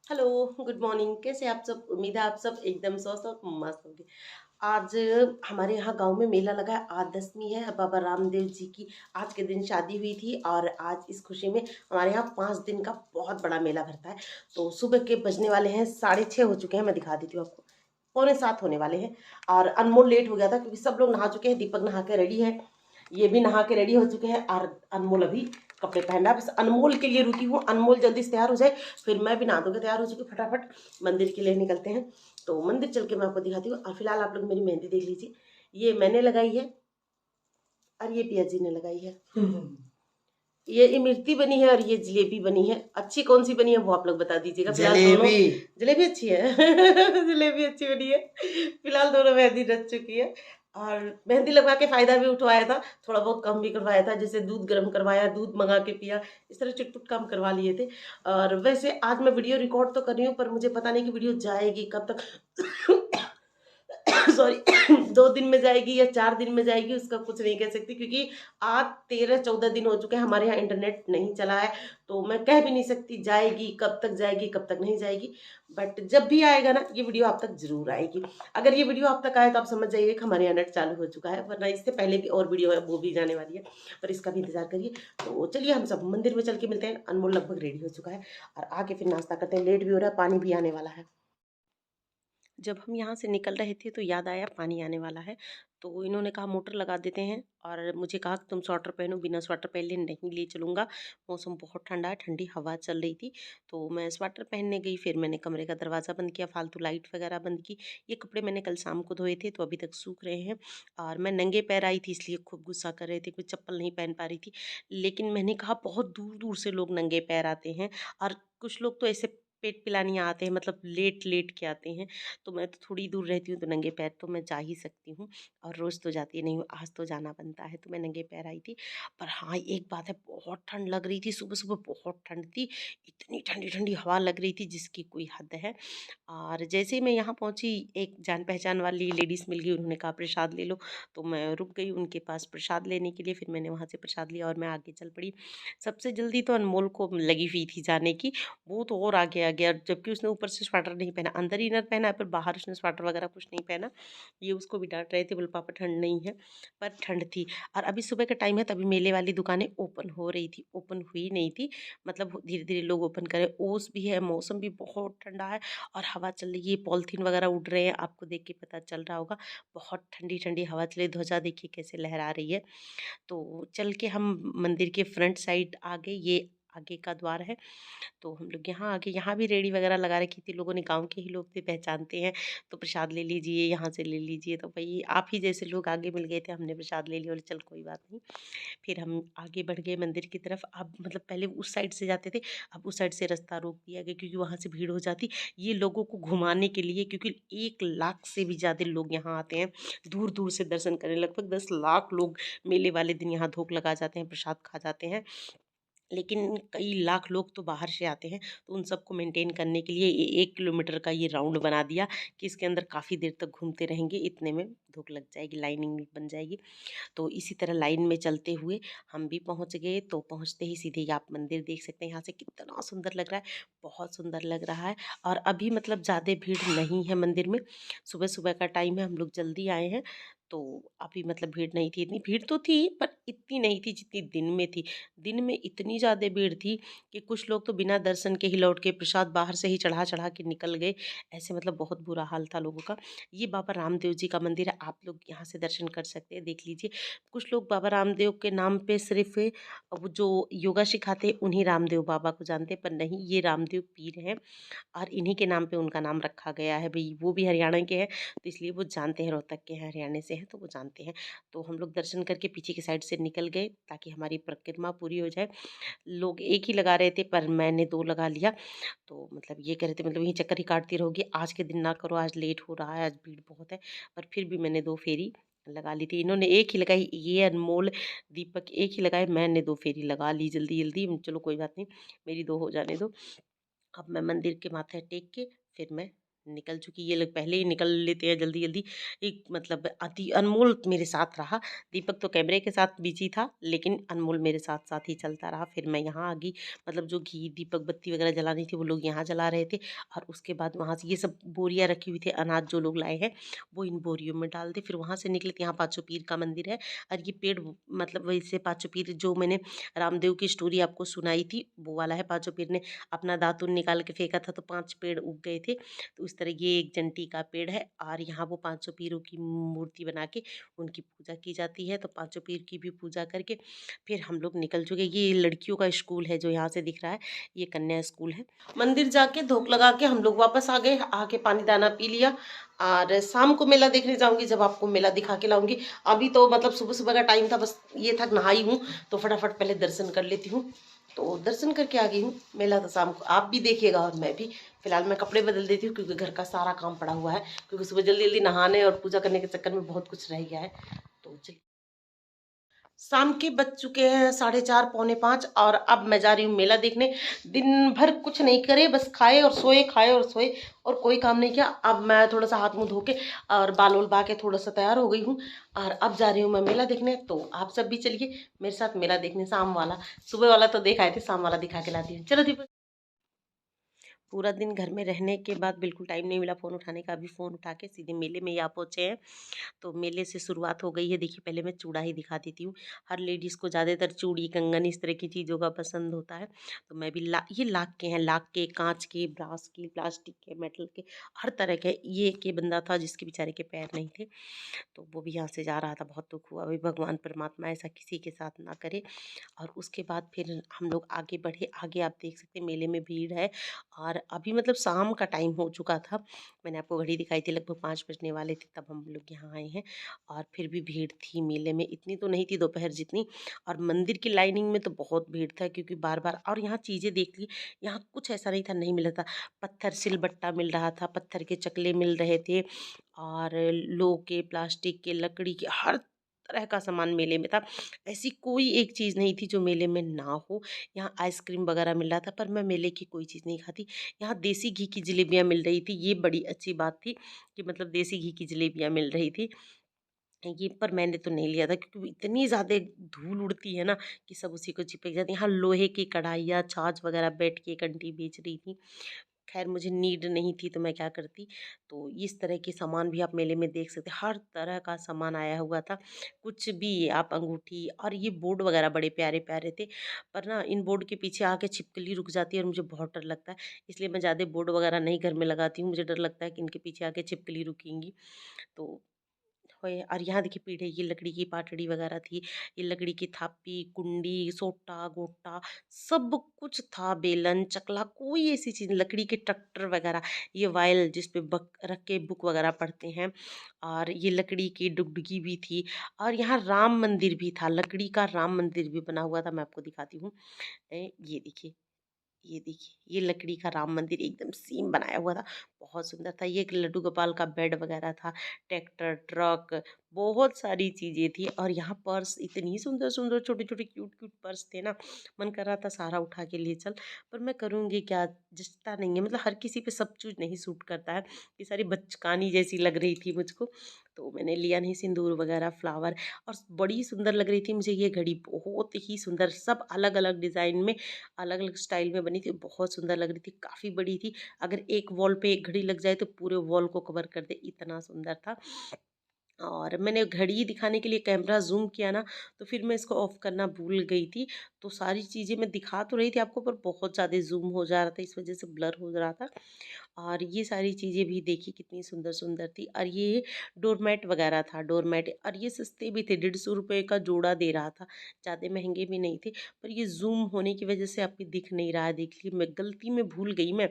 Hello, good morning. कैसे आप सब? उम्मीद है आप सब एकदम स्वस्थ और मस्त होंगे। आज हमारे यहाँ गांव में मेला लगा है। आज दसवीं है बाबा रामदेव जी की। आज के दिन शादी हुई थी और आज इस खुशी में हमारे यहाँ 5 दिन का बहुत बड़ा मेला भरता है। तो सुबह के बजने वाले हैं 6:30 हो चुके हैं। मैं दिखा देती हूँ आपको। 6:45 होने वाले हैं। और अनमोल लेट हो गया था क्योंकि सब लोग नहा चुके हैं। दीपक नहा के रेडी है, ये भी नहा के रेडी हो चुके हैं और अनमोल अभी कपड़े पहन रहा है। बस अनमोल के लिए रुकी हूँ, अनमोल जल्दी से तैयार हो जाए फिर मैं भी नहा धो के तैयार हो चुकी फटाफट मंदिर के लिए निकलते हैं। तो मंदिर चल के मैं आपको दिखाती हूँ और फिलहाल आप लोग मेरी मेहंदी देख लीजिए। ये मैंने लगाई है और ये पिया जी ने लगाई है। ये इमरती बनी है और ये जलेबी बनी है। अच्छी कौन सी बनी है वो आप लोग बता दीजिएगा। फिलहाल दोनों जलेबी अच्छी है। जलेबी अच्छी बनी है। फिलहाल दोनों मेहंदी रच चुकी है और मेहंदी लगवा के फायदा भी उठवाया था, थोड़ा बहुत कम भी करवाया था। जैसे दूध गर्म करवाया, दूध मंगा के पिया, इस तरह चुटपुट काम करवा लिए थे। और वैसे आज मैं वीडियो रिकॉर्ड तो कर रही हूँ पर मुझे पता नहीं कि वीडियो जाएगी कब तक। सॉरी। 2 दिन में जाएगी या 4 दिन में जाएगी उसका कुछ नहीं कह सकती, क्योंकि आज 13-14 दिन हो चुके हैं हमारे यहाँ इंटरनेट नहीं चला है। तो मैं कह भी नहीं सकती जाएगी कब तक, जाएगी कब तक नहीं जाएगी। बट जब भी आएगा ना ये वीडियो आप तक जरूर आएगी। अगर ये वीडियो आप तक आए तो आप समझ जाइए कि हमारे यहाँ नेट चालू हो चुका है, वरना इससे पहले भी और वीडियो है वो भी जाने वाली है, पर इसका भी इंतजार करिए। तो चलिए हम सब मंदिर में चल के मिलते हैं। अनमोल लगभग रेडी हो चुका है और आके फिर नाश्ता करते हैं। लेट भी हो रहा है, पानी भी आने वाला है। जब हम यहाँ से निकल रहे थे तो याद आया पानी आने वाला है। तो इन्होंने कहा मोटर लगा देते हैं और मुझे कहा कि तुम स्वेटर पहनो। बिना स्वेटर पहले नहीं ले चलूँगा, मौसम बहुत ठंडा है, ठंडी हवा चल रही थी। तो मैं स्वेटर पहनने गई, फिर मैंने कमरे का दरवाज़ा बंद किया, फालतू लाइट वगैरह बंद की। ये कपड़े मैंने कल शाम को धोए थे तो अभी तक सूख रहे हैं। और मैं नंगे पैर आई थी इसलिए खूब गुस्सा कर रहे थे, कोई चप्पल नहीं पहन पा रही थी। लेकिन मैंने कहा बहुत दूर दूर से लोग नंगे पैर आते हैं और कुछ लोग तो ऐसे पेट पिलाने आते हैं, मतलब लेट लेट के आते हैं। तो मैं तो थोड़ी दूर रहती हूँ तो नंगे पैर तो मैं जा ही सकती हूँ और रोज़ तो जाती नहीं हूँ, आज तो जाना बनता है तो मैं नंगे पैर आई थी। पर हाँ, एक बात है, बहुत ठंड लग रही थी, सुबह सुबह बहुत ठंड थी। इतनी ठंडी ठंडी हवा लग रही थी जिसकी कोई हद है। और जैसे ही मैं यहाँ पहुँची एक जान पहचान वाली लेडीज़ मिल गई, उन्होंने कहा प्रसाद ले लो। तो मैं रुक गई उनके पास प्रसाद लेने के लिए, फिर मैंने वहाँ से प्रसाद लिया और मैं आगे चल पड़ी। सबसे जल्दी तो अनमोल को लगी हुई थी जाने की, वो तो और आगे आ गया, जबकि उसने ऊपर से स्वेटर नहीं पहना, अंदर इनर पहना है पर बाहर उसने स्वेटर वगैरह कुछ नहीं पहना। ये उसको भी डांट रहे थे, बोले पापा ठंड नहीं है, पर ठंड थी। और अभी सुबह का टाइम है तभी मेले वाली दुकानें ओपन हो रही थी, ओपन हुई नहीं थी, मतलब धीरे धीरे लोग ओपन करें। ओस भी है, मौसम भी बहुत ठंडा है और हवा चल रही है, पॉलिथीन वगैरह उड़ रहे हैं, आपको देख के पता चल रहा होगा। बहुत ठंडी ठंडी हवा चल रही, ध्वजा देखिए कैसे लहरा रही है। तो चल के हम मंदिर के फ्रंट साइड आ गए, ये आगे का द्वार है। तो हम लोग यहाँ आके, यहाँ भी रेडी वगैरह लगा रखी थी लोगों ने, गाँव के ही लोग थे, पहचानते हैं। तो प्रसाद ले लीजिए, यहाँ से ले लीजिए। तो भाई आप ही जैसे लोग आगे मिल गए थे, हमने प्रसाद ले लिया, बोले चल कोई बात नहीं। फिर हम आगे बढ़ गए मंदिर की तरफ। अब मतलब पहले उस साइड से जाते थे, अब उस साइड से रास्ता रोक दिया गया क्योंकि वहाँ से भीड़ हो जाती ये लोगों को घुमाने के लिए, क्योंकि 1 लाख से भी ज़्यादा लोग यहाँ आते हैं दूर दूर से दर्शन करने। लगभग 10 लाख लोग मेले वाले दिन यहाँ धूप लगा जाते हैं, प्रसाद खा जाते हैं। लेकिन कई लाख लोग तो बाहर से आते हैं, तो उन सबको मेंटेन करने के लिए 1 किलोमीटर का ये राउंड बना दिया कि इसके अंदर काफ़ी देर तक घूमते रहेंगे, इतने में धूप लग जाएगी, लाइनिंग बन जाएगी। तो इसी तरह लाइन में चलते हुए हम भी पहुंच गए। तो पहुंचते ही सीधे ही आप मंदिर देख सकते हैं, यहाँ से कितना सुंदर लग रहा है, बहुत सुंदर लग रहा है। और अभी मतलब ज़्यादा भीड़ नहीं है मंदिर में, सुबह सुबह का टाइम है, हम लोग जल्दी आए हैं। तो अभी मतलब भीड़ नहीं थी, इतनी भीड़ तो थी पर इतनी नहीं थी जितनी दिन में थी। दिन में इतनी ज़्यादा भीड़ थी कि कुछ लोग तो बिना दर्शन के ही लौट के, प्रसाद बाहर से ही चढ़ा चढ़ा के निकल गए। ऐसे मतलब बहुत बुरा हाल था लोगों का। ये बाबा रामदेव जी का मंदिर है, आप लोग यहाँ से दर्शन कर सकते हैं, देख लीजिए। कुछ लोग बाबा रामदेव के नाम पे सिर्फ वो जो योगा सिखाते हैं उन्हीं रामदेव बाबा को जानते हैं, पर नहीं, ये रामदेव पीर हैं और इन्हीं के नाम पे उनका नाम रखा गया है। भाई वो भी हरियाणा के हैं तो इसलिए वो जानते हैं, रोहतक के हैं, हरियाणा से हैं तो वो जानते हैं। तो हम लोग दर्शन करके पीछे की साइड से निकल गए ताकि हमारी परिक्रमा पूरी हो जाए। लोग एक ही लगा रहे थे पर मैंने 2 लगा लिया। तो मतलब ये कह रहे थे मतलब यहीं चक्कर ही काटती रहोगी, आज के दिन ना करो, आज लेट हो रहा है, आज भीड़ बहुत है। पर फिर भी मैंने 2 फेरी लगा ली थी, इन्होंने एक ही लगाई, ये अनमोल दीपक एक ही लगाए, मैंने 2 फेरी लगा ली जल्दी जल्दी। चलो कोई बात नहीं, मेरी 2 हो जाने दो। अब मैं मंदिर के माथे टेक के फिर मैं निकल चुकी। ये लोग पहले ही निकल लेते हैं जल्दी जल्दी। एक मतलब अति अनमोल मेरे साथ रहा। दीपक तो कैमरे के साथ बिजी था, लेकिन अनमोल मेरे साथ साथ ही चलता रहा। फिर मैं यहाँ आ गई, मतलब जो घी दीपक बत्ती वगैरह जलानी थी वो लोग यहाँ जला रहे थे। और उसके बाद वहाँ से ये सब बोरियाँ रखी हुई थी, अनाज जो लोग लाए हैं वो इन बोरियों में डाल दे। फिर वहाँ से निकले, यहाँ पाँचों पीर का मंदिर है। और ये पेड़ मतलब वैसे पाँचों पीर जो मैंने रामदेव की स्टोरी आपको सुनाई थी वो वाला है। पाँचों पीर ने अपना दातुन निकाल के फेंका था तो 5 पेड़ उग गए थे। तो इस तरह ये एक जंटी का पेड़ है और यहाँ वो पाँचों पीरों की मूर्ति बना के उनकी पूजा की जाती है। तो पाँचों पीर की भी पूजा करके फिर हम लोग निकल चुके। ये लड़कियों का स्कूल है जो यहाँ से दिख रहा है, ये कन्या स्कूल है। मंदिर जाके धूप लगा के हम लोग वापस आ गए, आके पानी दाना पी लिया। और शाम को मेला देखने जाऊंगी, जब आपको मेला दिखा के लाऊंगी। अभी तो मतलब सुबह सुबह का टाइम था, बस ये था नहाई हूँ तो फटाफट पहले दर्शन कर लेती हूँ। तो दर्शन करके आ गई हूँ। मेला तो शाम को आप भी देखिएगा और मैं भी। फिलहाल मैं कपड़े बदल देती हूँ क्योंकि घर का सारा काम पड़ा हुआ है, क्योंकि सुबह जल्दी जल्दी नहाने और पूजा करने के चक्कर में बहुत कुछ रह गया है। तो चलिए, शाम के बज चुके हैं 4:30 पौने 5 और अब मैं जा रही हूँ मेला देखने। दिन भर कुछ नहीं करे, बस खाए और सोए, खाए और सोए, और कोई काम नहीं किया। अब मैं थोड़ा सा हाथ मुंह धो के और बाल उल बा के थोड़ा सा तैयार हो गई हूँ और अब जा रही हूँ मैं मेला देखने। तो आप सब भी चलिए मेरे साथ मेला देखने। शाम वाला, सुबह वाला तो देखा थे, शाम वाला दिखा के लाती हूँ। चलो दीपक। पूरा दिन घर में रहने के बाद बिल्कुल टाइम नहीं मिला फ़ोन उठाने का। अभी फ़ोन उठा के सीधे मेले में ही आ पहुँचे हैं। तो मेले से शुरुआत हो गई है। देखिए, पहले मैं चूड़ा ही दिखा देती हूँ। हर लेडीज़ को ज़्यादातर चूड़ी, कंगन इस तरह की चीज़ों का पसंद होता है। तो मैं भी ये लाख के हैं, लाख के, काँच के, ब्रास के, प्लास्टिक के, मेटल के, हर तरह के। ये एक ये बंदा था जिसके बेचारे के पैर नहीं थे, तो वो भी यहाँ से जा रहा था। बहुत दुःख हुआ। अभी भगवान परमात्मा ऐसा किसी के साथ ना करे। और उसके बाद फिर हम लोग आगे बढ़े। आगे आप देख सकते हैं मेले में भीड़ है। और अभी मतलब शाम का टाइम हो चुका था। मैंने आपको घड़ी दिखाई थी, लगभग 5 बजने वाले थे तब हम लोग यहाँ आए हैं। और फिर भी भीड़ थी मेले में, इतनी तो नहीं थी दोपहर जितनी। और मंदिर की लाइनिंग में तो बहुत भीड़ था, क्योंकि बार बार और यहाँ चीज़ें देख ली। यहाँ कुछ ऐसा नहीं था नहीं मिल रहा था। पत्थर सिलबट्टा मिल रहा था, पत्थर के चकले मिल रहे थे, और लोह के, प्लास्टिक के, लकड़ी के, हर तरह का सामान मेले में था। ऐसी कोई एक चीज़ नहीं थी जो मेले में ना हो। यहाँ आइसक्रीम वगैरह मिल रहा था, पर मैं मेले की कोई चीज़ नहीं खाती। यहाँ देसी घी की जलेबियाँ मिल रही थी, ये बड़ी अच्छी बात थी कि मतलब देसी घी की जलेबियाँ मिल रही थी। ये पर मैंने तो नहीं लिया था, क्योंकि इतनी ज़्यादा धूल उड़ती है ना कि सब उसी को चिपक जाती है। यहाँ लोहे की कढ़ाइयाँ, छाछ वगैरह बैठ के एक आंटी बेच रही थी। खैर मुझे नीड नहीं थी तो मैं क्या करती। तो इस तरह के सामान भी आप मेले में देख सकते हैं, हर तरह का सामान आया हुआ था। कुछ भी आप, अंगूठी, और ये बोर्ड वगैरह बड़े प्यारे प्यारे थे। पर ना इन बोर्ड के पीछे आके छिपकली रुक जाती है और मुझे बहुत डर लगता है। इसलिए मैं ज़्यादा बोर्ड वगैरह नहीं घर में लगाती हूँ। मुझे डर लगता है कि इनके पीछे आके छिपकली रुकेंगी। तो होए। और यहाँ देखिए पीढ़े, ये लकड़ी की पाटड़ी वगैरह थी, ये लकड़ी की थापी, कुंडी, सोटा, गोटा, सब कुछ था। बेलन, चकला, कोई ऐसी चीज़, लकड़ी के ट्रैक्टर वगैरह, ये वायल जिस पे बक रख के बुक वगैरह पढ़ते हैं, और ये लकड़ी की डुगडुगी भी थी। और यहाँ राम मंदिर भी था, लकड़ी का राम मंदिर भी बना हुआ था। मैं आपको दिखाती हूँ। ये देखिए, ये देखिए, ये लकड़ी का राम मंदिर एकदम सेम बनाया हुआ था, बहुत सुंदर था। ये एक लड्डू गोपाल का बेड वगैरह था, ट्रैक्टर, ट्रक, बहुत सारी चीज़ें थी। और यहाँ पर्स, इतनी सुंदर सुंदर छोटे छोटे क्यूट क्यूट पर्स थे ना, मन कर रहा था सारा उठा के लिए चल। पर मैं करूँगी क्या, जचता नहीं है, मतलब हर किसी पे सब चीज़ नहीं सूट करता है। ये सारी बचकानी जैसी लग रही थी मुझको, तो मैंने लिया नहीं। सिंदूर वगैरह, फ्लावर, और बड़ी सुंदर लग रही थी मुझे ये घड़ी, बहुत ही सुंदर, सब अलग अलग डिज़ाइन में, अलग अलग स्टाइल में बनी थी, बहुत सुंदर लग रही थी, काफ़ी बड़ी थी। अगर एक वॉल पे एक घड़ी लग जाए तो पूरे वॉल को कवर कर दे, इतना सुंदर था। और मैंने घड़ी दिखाने के लिए कैमरा जूम किया ना, तो फिर मैं इसको ऑफ करना भूल गई थी। तो सारी चीज़ें मैं दिखा तो रही थी आपको, पर बहुत ज़्यादा जूम हो जा रहा था, इस वजह से ब्लर हो रहा था। और ये सारी चीज़ें भी देखी कितनी सुंदर सुंदर थी। और ये डोरमेट वगैरह था, डोरमेट, और ये सस्ते भी थे, 150 रुपये का जोड़ा दे रहा था, ज़्यादा महंगे भी नहीं थे। पर ये जूम होने की वजह से आपको दिख नहीं रहा है, देख लीजिए, मैं गलती में भूल गई मैं।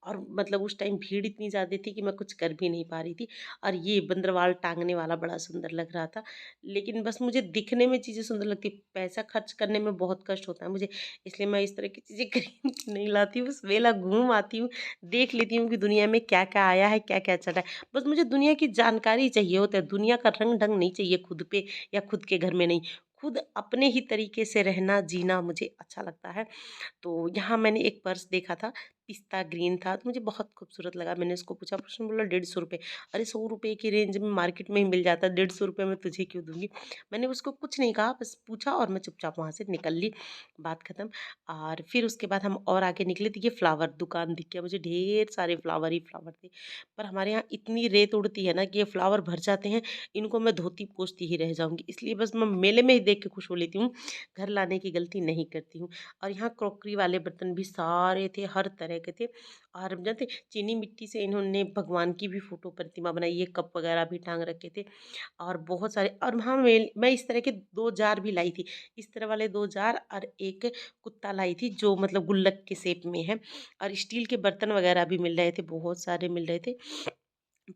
और मतलब उस टाइम भीड़ इतनी ज़्यादा थी कि मैं कुछ कर भी नहीं पा रही थी। और ये बंदरवाल टांगने वाला बड़ा सुंदर लग रहा था, लेकिन बस मुझे दिखने में चीज़ें सुंदर लगती, पैसा खर्च करने में बहुत कष्ट होता है मुझे, इसलिए मैं इस तरह की चीज़ें खरीद के नहीं लाती हूँ। बस मेला घूम आती हूँ, देख लेती हूँ कि दुनिया में क्या क्या आया है, क्या क्या चल रहा है। बस मुझे दुनिया की जानकारी चाहिए होता है, दुनिया का रंग ढंग नहीं चाहिए खुद पे, या खुद के घर में नहीं। खुद अपने ही तरीके से रहना, जीना मुझे अच्छा लगता है। तो यहाँ मैंने एक पर्स देखा था, पिस्ता ग्रीन था, तो मुझे बहुत खूबसूरत लगा। मैंने उसको पूछा, उसने बोला 150 रुपये। अरे 100 रुपये की रेंज में मार्केट में ही मिल जाता है, 150 रुपये में तुझे क्यों दूंगी। मैंने उसको कुछ नहीं कहा, बस पूछा और मैं चुपचाप वहाँ से निकल ली, बात खत्म। और फिर उसके बाद हम और आगे निकले तो ये फ्लावर दुकान दिख गया मुझे, ढेर सारे फ्लावर ही फ्लावर थे। पर हमारे यहाँ इतनी रेत उड़ती है ना कि ये फ्लावर भर जाते हैं, इनको मैं धोती पोंछती ही रह जाऊंगी, इसलिए बस मैं मेले में ही देख के खुश हो लेती हूँ, घर लाने की गलती नहीं करती हूँ। और यहाँ क्रॉकरी वाले बर्तन भी सारे थे, हर तरह के थे। और हम जानते, चीनी मिट्टी से इन्होंने भगवान की भी फोटो प्रतिमा बनाई है, कप वगैरह भी टांग रखे थे। और बहुत सारे, और हाँ मैं इस तरह के 2 जार भी लाई थी, इस तरह वाले 2 जार, और एक कुत्ता लाई थी जो मतलब गुल्लक के शेप में है। और स्टील के बर्तन वगैरह भी मिल रहे थे, बहुत सारे मिल रहे थे।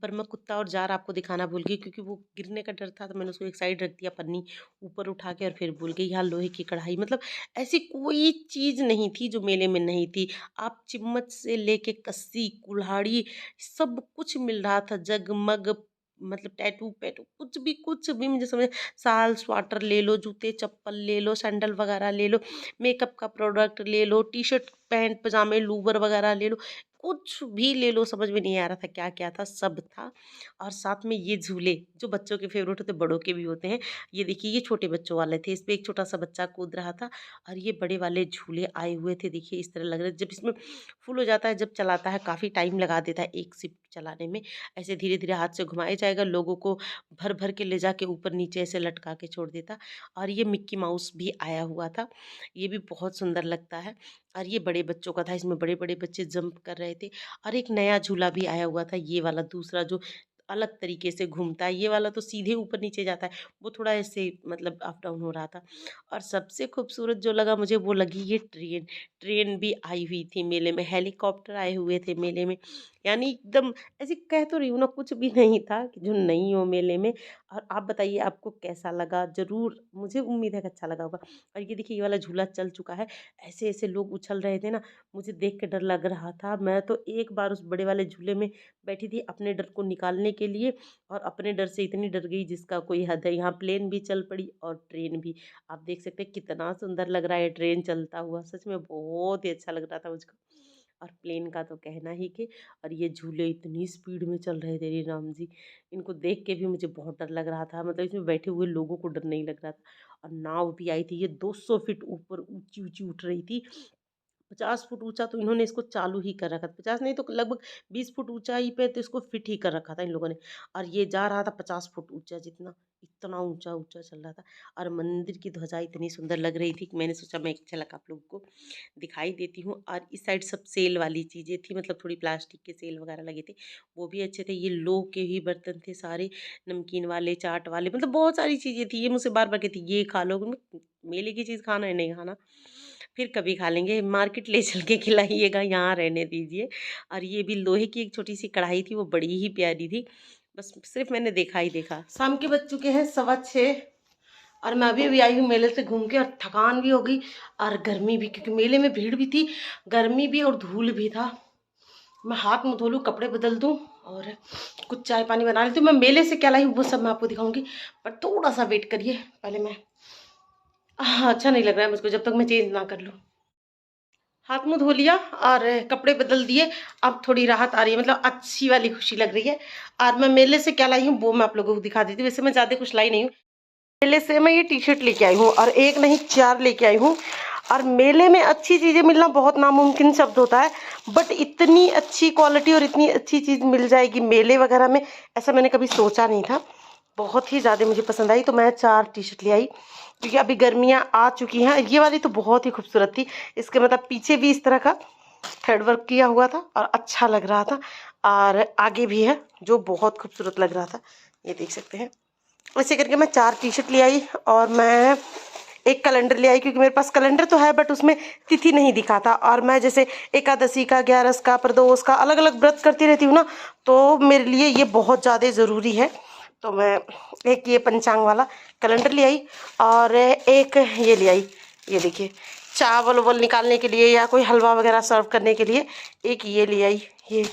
पर मैं कुत्ता और जार आपको दिखाना भूल गई, क्योंकि वो गिरने का डर था, तो मैंने उसको एक साइड रख दिया, पन्नी ऊपर उठा के, और फिर भूल गई। यहाँ लोहे की कढ़ाई, मतलब ऐसी कोई चीज़ नहीं थी जो मेले में नहीं थी। आप चिम्मच से लेके कस्सी कुल्हाड़ी सब कुछ मिल रहा था, जगमग, मतलब टैटू पैटू, कुछ भी मुझे समझ, साल स्वाटर ले लो, जूते चप्पल ले लो, सैंडल वगैरह ले लो, मेकअप का प्रोडक्ट ले लो, टी शर्ट पैंट पजामे लूबर वगैरह ले लो, कुछ भी ले लो, समझ में नहीं आ रहा था क्या क्या था, सब था। और साथ में ये झूले जो बच्चों के फेवरेट होते, बड़ों के भी होते हैं, ये देखिए ये छोटे बच्चों वाले थे, इस पे एक छोटा सा बच्चा कूद रहा था। और ये बड़े वाले झूले आए हुए थे, देखिए इस तरह लग रहा है, जब इसमें फुल हो जाता है, जब चलाता है काफ़ी टाइम लगा देता है एक शिफ्ट चलाने में। ऐसे धीरे धीरे हाथ से घुमाया जाएगा, लोगों को भर भर के ले जाके ऊपर नीचे ऐसे लटका के छोड़ देता। और ये मिक्की माउस भी आया हुआ था, ये भी बहुत सुंदर लगता है। और ये बड़े बच्चों का था, इसमें बड़े बड़े बच्चे जंप कर रहे थे। और एक नया झूला भी आया हुआ था, ये वाला दूसरा जो अलग तरीके से घूमता है, ये वाला तो सीधे ऊपर नीचे जाता है, वो थोड़ा ऐसे मतलब अप डाउन हो रहा था। और सबसे खूबसूरत जो लगा मुझे, वो लगी ये ट्रेन। ट्रेन भी आई हुई थी मेले में, हेलीकॉप्टर आए हुए थे मेले में, यानी एकदम ऐसे कह तो रही हूँ ना, कुछ भी नहीं था कि जो नहीं हो मेले में। और आप बताइए आपको कैसा लगा, जरूर मुझे उम्मीद है कि अच्छा लगा होगा। और ये देखिए ये वाला झूला चल चुका है, ऐसे ऐसे लोग उछल रहे थे ना, मुझे देख के डर लग रहा था। मैं तो एक बार उस बड़े वाले झूले में बैठी थी अपने डर को निकालने के लिए, और अपने डर से इतनी डर गई जिसका कोई हद है। यहाँ प्लेन भी चल पड़ी और ट्रेन भी, आप देख सकते हैं कितना सुंदर लग रहा है ट्रेन चलता हुआ, सच में बहुत ही अच्छा लग रहा था मुझको। और प्लेन का तो कहना ही के। और ये झूले इतनी स्पीड में चल रहे थे रे राम जी, इनको देख के भी मुझे बहुत डर लग रहा था, मतलब इसमें बैठे हुए लोगों को डर नहीं लग रहा था। और नाव भी आई थी, ये 200 फीट ऊपर ऊंची ऊंची उठ रही थी, 50 फुट ऊंचा तो इन्होंने इसको चालू ही कर रखा था, 50 नहीं तो लगभग 20 फुट ऊंचाई पे तो इसको फिट ही कर रखा था इन लोगों ने। और ये जा रहा था 50 फुट ऊंचा, जितना इतना ऊंचा ऊंचा चल रहा था। और मंदिर की ध्वजा इतनी सुंदर लग रही थी कि मैंने सोचा मैं एक झलक आप लोगों को दिखाई देती हूँ। और इस साइड सब सेल वाली चीज़ें थी, मतलब थोड़ी प्लास्टिक के सेल वगैरह लगे थे, वो भी अच्छे थे। ये लोह के ही बर्तन थे सारे, नमकीन वाले, चाट वाले, मतलब बहुत सारी चीज़ें थी। ये मुझसे बार बार कहती ये खा लो, मेले की चीज़ खाना है, नहीं खाना फिर कभी खा लेंगे, मार्केट ले चल के खिलाइएगा, यहाँ रहने दीजिए। और ये भी लोहे की एक छोटी सी कढ़ाई थी, वो बड़ी ही प्यारी थी, बस सिर्फ मैंने देखा ही देखा। शाम के बज चुके हैं 6:15, और मैं अभी आई हूँ मेले से घूम के, और थकान भी हो गई और गर्मी भी, क्योंकि मेले में भीड़ भी थी, गर्मी भी और धूल भी था। मैं हाथ मुँह धो लूँ, कपड़े बदल दूँ, और कुछ चाय पानी बना लेती हूँ। मैं मेले से क्या लाई हूँ वो सब मैं आपको दिखाऊंगी, पर थोड़ा सा वेट करिए, पहले मैं अच्छा नहीं लग रहा है मुझको जब तक मैं चेंज ना कर लूँ। हाथ मुंह धो लिया और कपड़े बदल दिए, अब थोड़ी राहत आ रही है, मतलब अच्छी वाली खुशी लग रही है। और मैं मेले से क्या लाई हूँ वो मैं आप लोगों को दिखा देती हूँ। वैसे मैं ज़्यादा कुछ लाई नहीं हूँ, मेले से मैं ये टी शर्ट लेके आई हूँ, और एक नहीं 4 लेके आई हूँ। और मेले में अच्छी चीज़ें मिलना बहुत नामुमकिन शब्द होता है, बट इतनी अच्छी क्वालिटी और इतनी अच्छी चीज़ मिल जाएगी मेले वगैरह में, ऐसा मैंने कभी सोचा नहीं था। बहुत ही ज़्यादा मुझे पसंद आई, तो मैं 4 टी शर्ट ले आई, क्योंकि अभी गर्मियाँ आ चुकी हैं। ये वाली तो बहुत ही खूबसूरत थी, इसके मतलब पीछे भी इस तरह का थ्रेड वर्क किया हुआ था और अच्छा लग रहा था, और आगे भी है जो बहुत खूबसूरत लग रहा था, ये देख सकते हैं। ऐसे करके मैं 4 टी शर्ट ले आई, और मैं एक कैलेंडर ले आई, क्योंकि मेरे पास कैलेंडर तो है बट उसमें तिथि नहीं दिखाता, और मैं जैसे एकादशी का, 11 का, प्रदोष का अलग अलग व्रत करती रहती हूँ ना, तो मेरे लिए ये बहुत ज़्यादा ज़रूरी है। तो मैं एक ये पंचांग वाला कैलेंडर ले आई, और एक ये ले आई, ये देखिए चावल वावल निकालने के लिए या कोई हलवा वगैरह सर्व करने के लिए एक ये ले आई, ये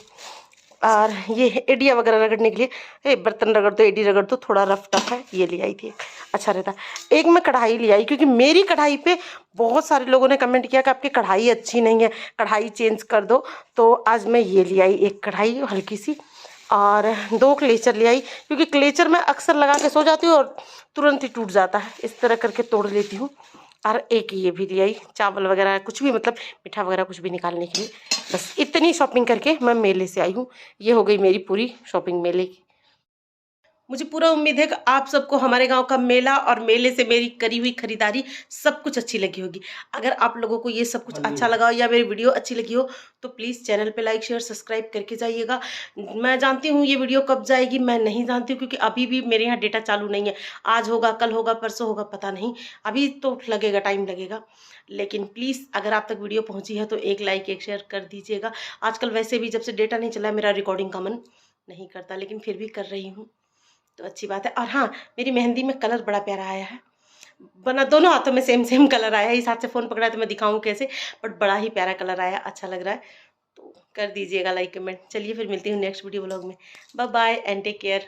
और ये एडिया वगैरह रगड़ने के लिए, बर्तन रगड़ दो, एडी रगड़ दो, थोड़ा रफ टफ है, ये ले आई थी, अच्छा रहता है। एक मैं कढ़ाई ले आई, क्योंकि मेरी कढ़ाई पे बहुत सारे लोगों ने कमेंट किया कि आपकी कढ़ाई अच्छी नहीं है, कढ़ाई चेंज कर दो। तो आज मैं ये ले आई एक कढ़ाई हल्की सी, और 2 क्लेचर ले आई, क्योंकि क्लेचर मैं अक्सर लगा के सो जाती हूँ और तुरंत ही टूट जाता है, इस तरह करके तोड़ लेती हूँ। और एक ये भी ले आई, चावल वगैरह कुछ भी, मतलब मीठा वगैरह कुछ भी निकालने के लिए। बस इतनी शॉपिंग करके मैं मेले से आई हूँ। ये हो गई मेरी पूरी शॉपिंग मेले की। मुझे पूरा उम्मीद है कि आप सबको हमारे गांव का मेला और मेले से मेरी करी हुई खरीदारी सब कुछ अच्छी लगी होगी। अगर आप लोगों को ये सब कुछ अच्छा लगा हो या मेरी वीडियो अच्छी लगी हो तो प्लीज़ चैनल पे लाइक शेयर सब्सक्राइब करके जाइएगा। मैं जानती हूँ ये वीडियो कब जाएगी, मैं नहीं जानती हूँ, क्योंकि अभी भी मेरे यहाँ डेटा चालू नहीं है। आज होगा, कल होगा, परसों होगा, पता नहीं, अभी तो लगेगा, टाइम लगेगा। लेकिन प्लीज़ अगर आप तक वीडियो पहुँची है तो एक लाइक एक शेयर कर दीजिएगा। आजकल वैसे भी जब से डेटा नहीं चला है मेरा रिकॉर्डिंग का मन नहीं करता, लेकिन फिर भी कर रही हूँ तो अच्छी बात है। और हाँ, मेरी मेहंदी में कलर बड़ा प्यारा आया है, बना दोनों हाथों में सेम सेम कलर आया है। इस हाथ से फ़ोन पकड़ा है तो मैं दिखाऊं कैसे, बट बड़ा ही प्यारा कलर आया, अच्छा लग रहा है। तो कर दीजिएगा लाइक कमेंट। चलिए फिर मिलती हूँ नेक्स्ट वीडियो ब्लॉग में। Bye bye and take care.